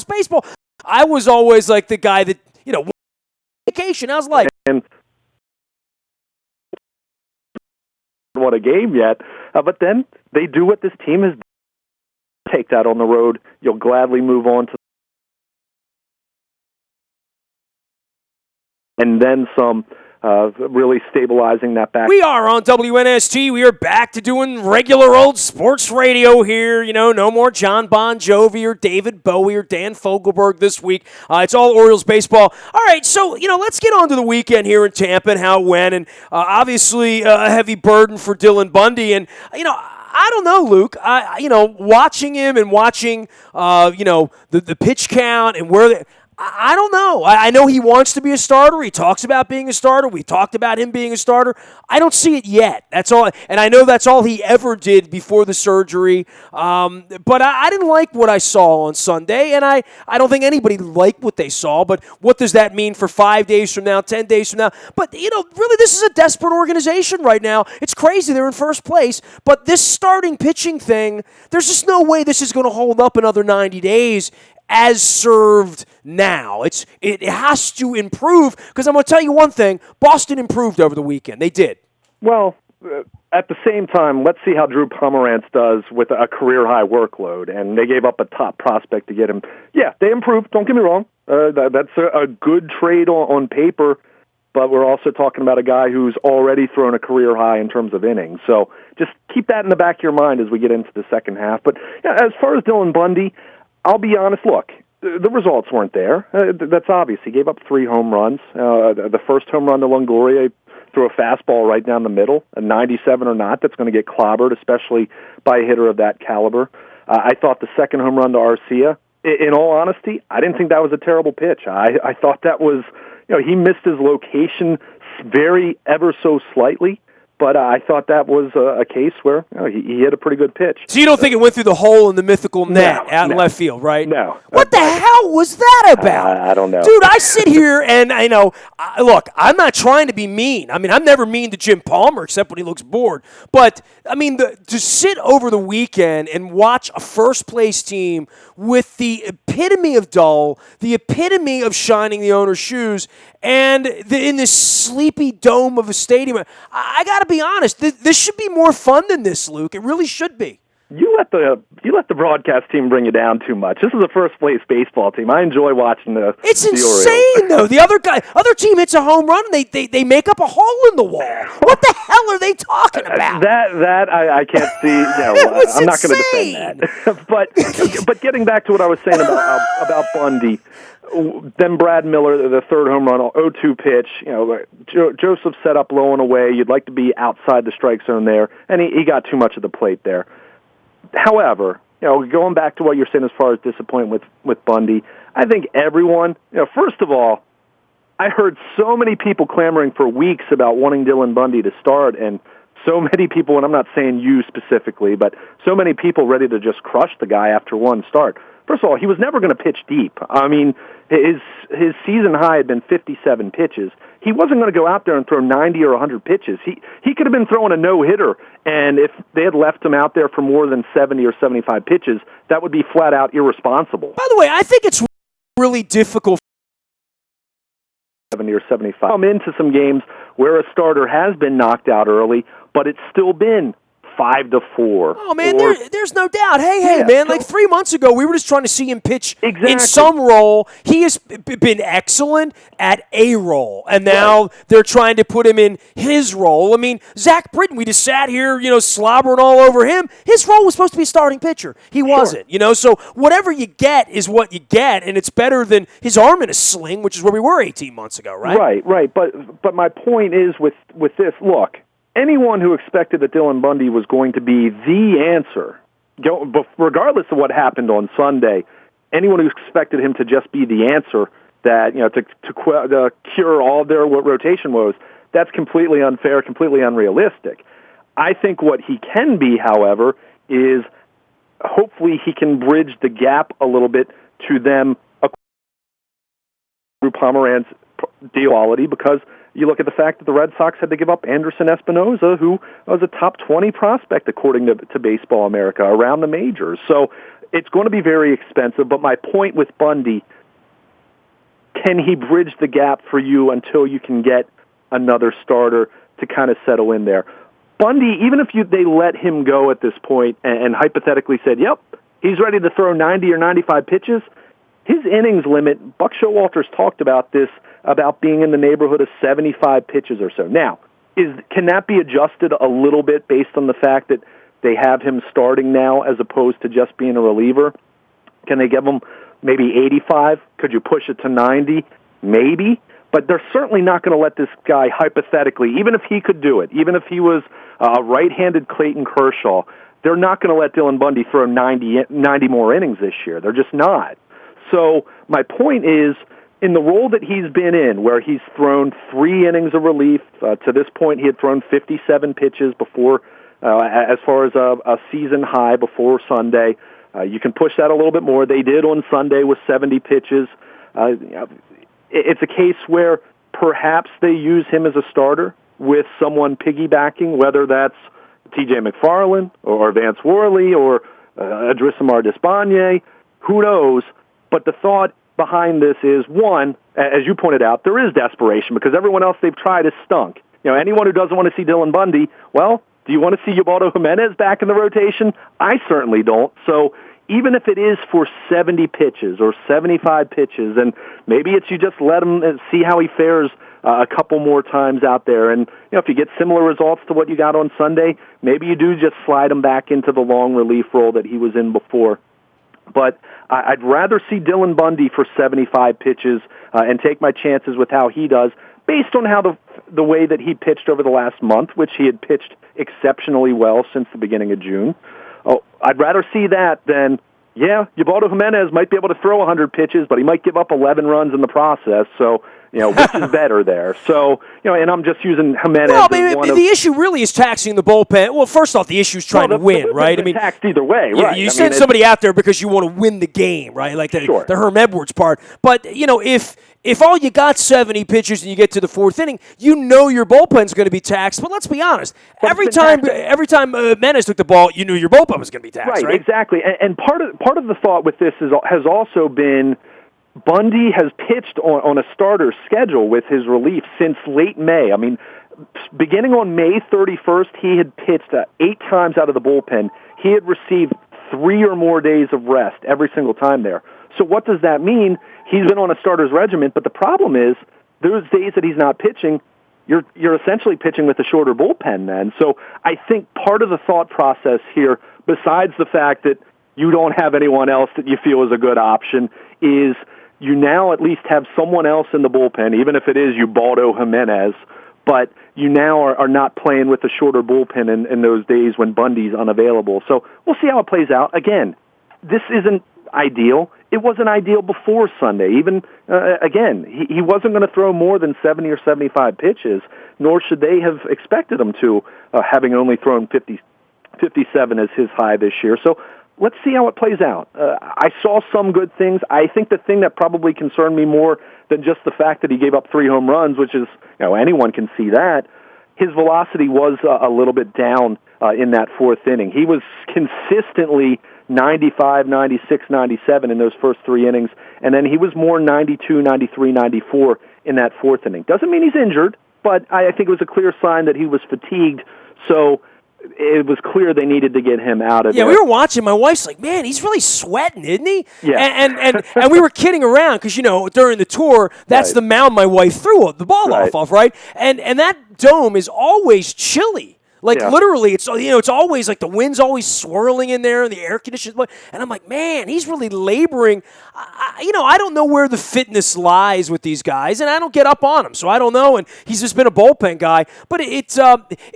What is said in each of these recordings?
baseball. I was always like the guy that, vacation, how's life? And won a game yet, but then they do what this team has done. Take that on the road. You'll gladly move on to and then some, really stabilizing that back. We are on WNST. We are back to doing regular old sports radio here. No more John Bon Jovi or David Bowie or Dan Fogelberg this week. It's all Orioles baseball. All right, so, let's get on to the weekend here in Tampa and how it went. And obviously a heavy burden for Dylan Bundy. And, I don't know, Luke. Watching him and watching, the pitch count and where I don't know. I know he wants to be a starter. He talks about being a starter. We've talked about him being a starter. I don't see it yet. That's all. And I know that's all he ever did before the surgery. But I didn't like what I saw on Sunday, and I don't think anybody liked what they saw. But what does that mean for 5 days from now, 10 days from now? But, really this is a desperate organization right now. It's crazy. They're in first place. But this starting pitching thing, there's just no way this is going to hold up another 90 days. As served now. It has to improve, because I'm going to tell you one thing. Boston improved over the weekend. They did. Well, at the same time, let's see how Drew Pomeranz does with a career-high workload, and they gave up a top prospect to get him. Yeah, they improved. Don't get me wrong. That's a good trade on paper, but we're also talking about a guy who's already thrown a career high in terms of innings. So just keep that in the back of your mind as we get into the second half. But as far as Dylan Bundy, I'll be honest, look, the results weren't there. That's obvious. He gave up 3 home runs. The first home run to Longoria threw a fastball right down the middle, a 97 or not, that's going to get clobbered, especially by a hitter of that caliber. I thought the second home run to Arcia, in all honesty, I didn't think that was a terrible pitch. I thought that was, he missed his location very ever so slightly. But I thought that was a case where he hit a pretty good pitch. So you don't think it went through the hole in the mythical net out in left field, right? No. What the hell was that about? I don't know. Dude, I sit here and look, I'm not trying to be mean. I mean, I'm never mean to Jim Palmer except when he looks bored. But, to sit over the weekend and watch a first-place team with the epitome of dull, the epitome of shining the owner's shoes, and in this sleepy dome of a stadium, I got to be honest, this should be more fun than this, Luke. It really should be. You let the broadcast team bring you down too much. This is a first place baseball team. I enjoy watching the. It's the insane though. The other team hits a home run and they make up a hole in the wall. What the hell are they talking about? That I can't see. I'm not going to defend that. but getting back to what I was saying about Bundy. Then Brad Miller, the third home run, 0-2 pitch. Joseph set up low and away. You'd like to be outside the strike zone there, and he got too much of the plate there. However, going back to what you're saying as far as disappointment with Bundy, I think everyone, first of all, I heard so many people clamoring for weeks about wanting Dylan Bundy to start, and so many people, and I'm not saying you specifically, but so many people ready to just crush the guy after one start. First of all, he was never going to pitch deep. I mean, his season high had been 57 pitches. He wasn't going to go out there and throw 90 or 100 pitches. He could have been throwing a no-hitter, and if they had left him out there for more than 70 or 75 pitches, that would be flat-out irresponsible. By the way, I think it's really difficult 70 or 75. Come into some games where a starter has been knocked out early, but it's still been 5-4. Oh, man, there's no doubt. Hey, man, like 3 months ago, we were just trying to see him pitch in some role. He has been excellent at a role, and now they're trying to put him in his role. I mean, Zach Britton, we just sat here, slobbering all over him. His role was supposed to be a starting pitcher. He wasn't, so whatever you get is what you get, and it's better than his arm in a sling, which is where we were 18 months ago, right? Right. But my point is with this, look, anyone who expected that Dylan Bundy was going to be the answer, regardless of what happened on Sunday, anyone who expected him to just be the answer that to cure all their rotation woes, that's completely unfair, completely unrealistic. I think what he can be, however, is hopefully he can bridge the gap a little bit to them through Pomeranz quality, because you look at the fact that the Red Sox had to give up Anderson Espinoza, who was a top 20 prospect according to Baseball America around the majors. So it's going to be very expensive, but my point with Bundy, can he bridge the gap for you until you can get another starter to kind of settle in there? Bundy, even if they let him go at this point and hypothetically said, yep, he's ready to throw 90 or 95 pitches, his innings limit, Buck Showalter's talked about this, about being in the neighborhood of 75 pitches or so. Now, can that be adjusted a little bit based on the fact that they have him starting now as opposed to just being a reliever? Can they give him maybe 85? Could you push it to 90? Maybe. But they're certainly not going to let this guy, hypothetically, even if he could do it, even if he was a right-handed Clayton Kershaw, they're not going to let Dylan Bundy throw 90 more innings this year. They're just not. So my point is, in the role that he's been in, where he's thrown 3 innings of relief, to this point he had thrown 57 pitches before, as far as a season high before Sunday. You can push that a little bit more. They did on Sunday with 70 pitches. It's a case where perhaps they use him as a starter with someone piggybacking, whether that's T.J. McFarland or Vance Worley or Adrisamar Despaigne. Who knows? But the thought behind this is, one, as you pointed out, there is desperation because everyone else they've tried has stunk. Anyone who doesn't want to see Dylan Bundy, well, do you want to see Ubaldo Jimenez back in the rotation? I certainly don't. So even if it is for 70 pitches or 75 pitches, and maybe it's you just let him see how he fares a couple more times out there. And if you get similar results to what you got on Sunday, maybe you do just slide him back into the long relief role that he was in before. But I'd rather see Dylan Bundy for 75 pitches and take my chances with how he does, based on how the way that he pitched over the last month, which he had pitched exceptionally well since the beginning of June. Oh, I'd rather see that than, Ubaldo Jimenez might be able to throw 100 pitches, but he might give up 11 runs in the process. So, which is better there? So, and I'm just using Jimenez as one the issue really is taxing the bullpen. Well, first off, the issue is trying to win, right? Taxed either way, right? You send somebody out there because you want to win the game, right? Like the Herm Edwards part. But, if all you got 70 pitchers and you get to the 4th inning, your bullpen's going to be taxed. But let's be honest, every time Jimenez took the ball, you knew your bullpen was going to be taxed, right? Exactly. And part of the thought with this has also been Bundy has pitched on a starter schedule with his relief since late May. I mean, beginning on May 31st, he had pitched 8 times out of the bullpen. He had received 3 or more days of rest every single time there. So what does that mean? He's been on a starter's regimen, but the problem is those days that he's not pitching, you're essentially pitching with a shorter bullpen then. So I think part of the thought process here, besides the fact that you don't have anyone else that you feel is a good option, is you now at least have someone else in the bullpen, even if it is Ubaldo Jimenez, but you now are not playing with a shorter bullpen in those days when Bundy's unavailable. So we'll see how it plays out. Again, this isn't ideal. It wasn't ideal before Sunday. Even, again, he wasn't going to throw more than 70 or 75 pitches, nor should they have expected him to, having only thrown 57 as his high this year. So let's see how it plays out. I saw some good things. I think the thing that probably concerned me more than just the fact that he gave up 3 home runs, which is, anyone can see that, his velocity was a little bit down in that 4th inning. He was consistently 95, 96, 97 in those first 3 innings, and then he was more 92, 93, 94 in that 4th inning. Doesn't mean he's injured, but I think it was a clear sign that he was fatigued, so it was clear they needed to get him out of there. Yeah, we were watching. My wife's like, man, he's really sweating, isn't he? Yeah. And we were kidding around because, during the tour, that's the mound my wife threw the ball off of, right? And that dome is always chilly. Literally, it's always like the wind's always swirling in there and the air conditioning. And I'm like, man, he's really laboring. I don't know where the fitness lies with these guys, and I don't get up on him, so I don't know. And he's just been a bullpen guy. But it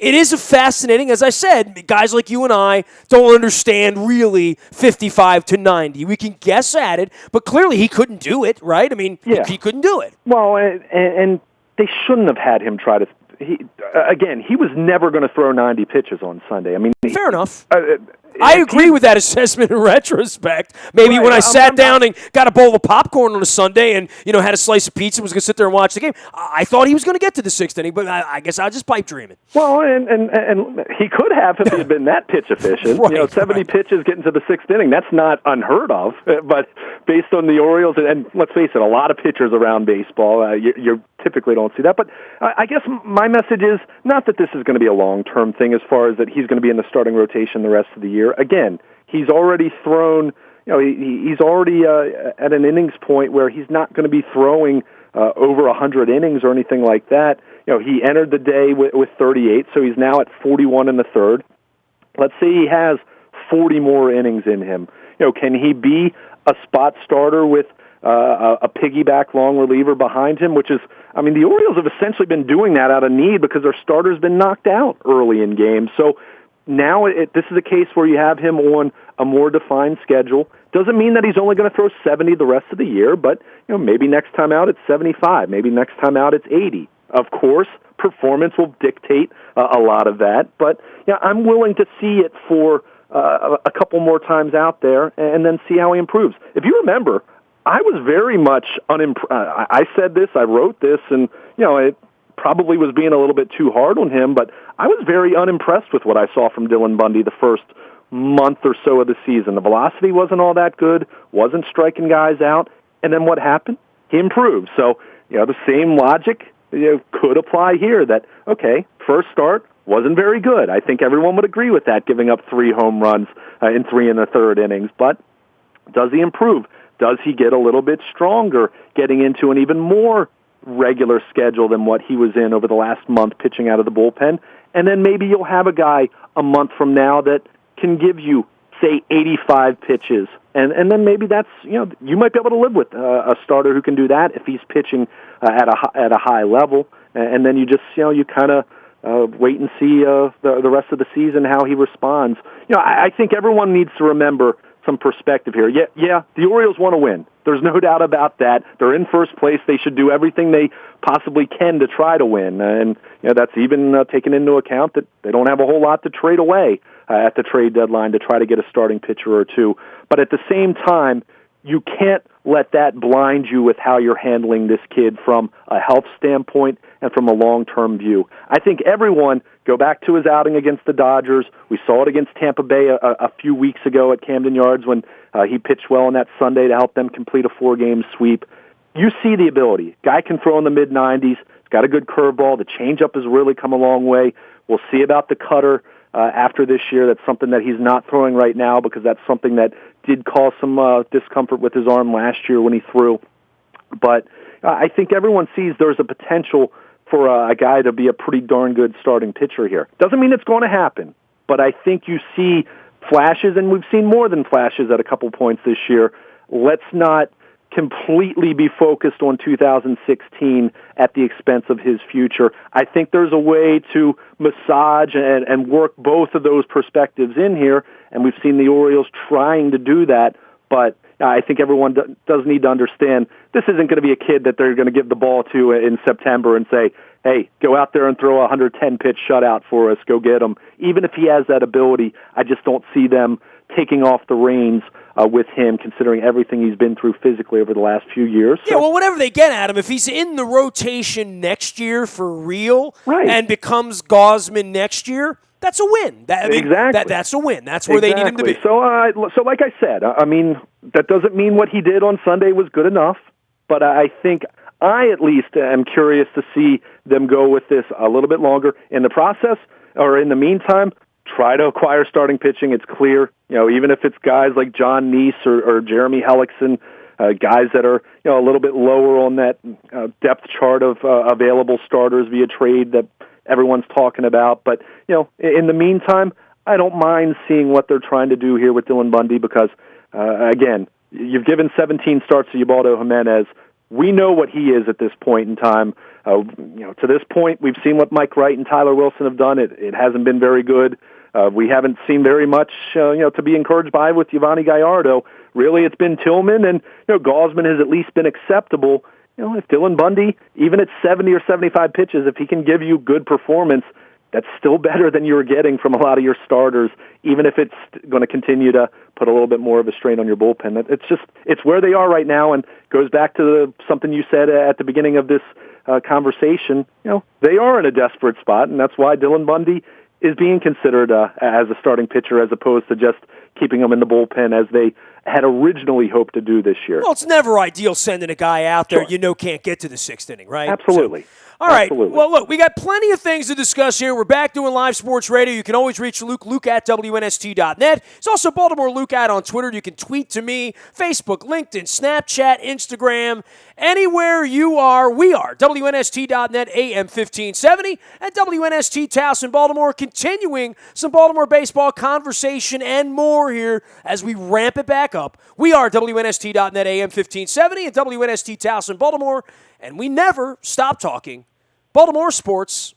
is a fascinating, as I said, guys like you and I don't understand really 55 to 90. We can guess at it, but clearly he couldn't do it, right? I mean, he couldn't do it. Well, and they shouldn't have had him try to. He was never going to throw 90 pitches on Sunday. I mean, fair enough. I agree with that assessment in retrospect. Maybe when I sat down and got a bowl of popcorn on a Sunday and, had a slice of pizza and was going to sit there and watch the game, I thought he was going to get to the sixth inning, but I guess I was just pipe dreaming. Well, and he could have if he had been that pitch efficient. Right, 70 pitches getting to the sixth inning, that's not unheard of. But based on the Orioles, and let's face it, a lot of pitchers around baseball, you typically don't see that. But I guess my message is not that this is going to be a long-term thing as far as that he's going to be in the starting rotation the rest of the year. Again, he's already thrown, he's already at an innings point where he's not going to be throwing over 100 innings or anything like that. He entered the day with 38, so he's now at 41 in the third. Let's say he has 40 more innings in him. Can he be a spot starter with a piggyback long reliever behind him, which is, the Orioles have essentially been doing that out of need because their starter's been knocked out early in games. So now this is a case where you have him on a more defined schedule. Doesn't mean that he's only going to throw 70 the rest of the year, but maybe next time out it's 75. Maybe next time out it's 80. Of course, performance will dictate a lot of that, but I'm willing to see it for a couple more times out there and then see how he improves. If you remember, I was very much I said this, I wrote this, and it probably was being a little bit too hard on him, but I was very unimpressed with what I saw from Dylan Bundy the first month or so of the season. The velocity wasn't all that good, wasn't striking guys out, and then what happened? He improved. So, the same logic could apply here that, okay, first start wasn't very good. I think everyone would agree with that, giving up 3 home runs in 3 and a third innings. But does he improve? Does he get a little bit stronger, getting into an even more regular schedule than what he was in over the last month pitching out of the bullpen? And then maybe you'll have a guy a month from now that can give you, say, 85 pitches. And then maybe that's, you might be able to live with a starter who can do that if he's pitching at a high level. And then you just, you kind of wait and see the rest of the season how he responds. I think everyone needs to remember some perspective here. Yeah, the Orioles want to win. There's no doubt about that. They're in first place. They should do everything they possibly can to try to win. And that's even taken into account that they don't have a whole lot to trade away at the trade deadline to try to get a starting pitcher or two. But at the same time, you can't let that blind you with how you're handling this kid from a health standpoint and from a long-term view. I think everyone, go back to his outing against the Dodgers. We saw it against Tampa Bay a few weeks ago at Camden Yards when he pitched well on that Sunday to help them complete a 4-game sweep. You see the ability. Guy can throw in the mid-90s. He's got a good curveball. The changeup has really come a long way. We'll see about the cutter after this year. That's something that he's not throwing right now because that's something that did cause some discomfort with his arm last year when he threw. But I think everyone sees there's a potential for a guy to be a pretty darn good starting pitcher here. Doesn't mean it's going to happen, but I think you see flashes, and we've seen more than flashes at a couple points this year. Let's not completely be focused on 2016 at the expense of his future. I think there's a way to massage and work both of those perspectives in here, and we've seen the Orioles trying to do that, but I think everyone does need to understand this isn't going to be a kid that they're going to give the ball to in September and say, hey, go out there and throw a 110-pitch shutout for us, go get him. Even if he has that ability, I just don't see them taking off the reins with him, considering everything he's been through physically over the last few years. Yeah, well, whatever they get at him, if he's in the rotation next year for real and becomes Gausman next year, that's a win. Exactly. That's a win. That's where they need him to be. So like I said, that doesn't mean what he did on Sunday was good enough, but I think I at least am curious to see them go with this a little bit longer. In the process, or in the meantime, try to acquire starting pitching. It's clear, even if it's guys like John Neese or Jeremy Hellickson, guys that are a little bit lower on that depth chart of available starters via trade that everyone's talking about. But in the meantime, I don't mind seeing what they're trying to do here with Dylan Bundy because, again, you've given 17 starts to Ubaldo Jimenez. We know what he is at this point in time. To this point, we've seen what Mike Wright and Tyler Wilson have done. It hasn't been very good. We haven't seen very much, to be encouraged by with Yovani Gallardo. Really, it's been Tillman, and Gausman has at least been acceptable. If Dylan Bundy, even at 70 or 75 pitches, if he can give you good performance, that's still better than you were getting from a lot of your starters, even if it's going to continue to put a little bit more of a strain on your bullpen. It's where they are right now, and goes back to something you said at the beginning of this conversation. They are in a desperate spot, and that's why Dylan Bundy is being considered as a starting pitcher as opposed to just keeping him in the bullpen as they had originally hoped to do this year. Well, it's never ideal sending a guy out there Sure. can't get to the sixth inning, right? Absolutely. All right. Absolutely. Well, look, we got plenty of things to discuss here. We're back doing live sports radio. You can always reach Luke at WNST.net. It's also Baltimore Luke at on Twitter. You can tweet to me, Facebook, LinkedIn, Snapchat, Instagram. Anywhere you are, we are. WNST.net, AM 1570, and WNST Towson, Baltimore, continuing some Baltimore baseball conversation and more here as we ramp it back up. We are WNST.net, AM 1570, and WNST Towson, Baltimore, and we never stop talking Baltimore sports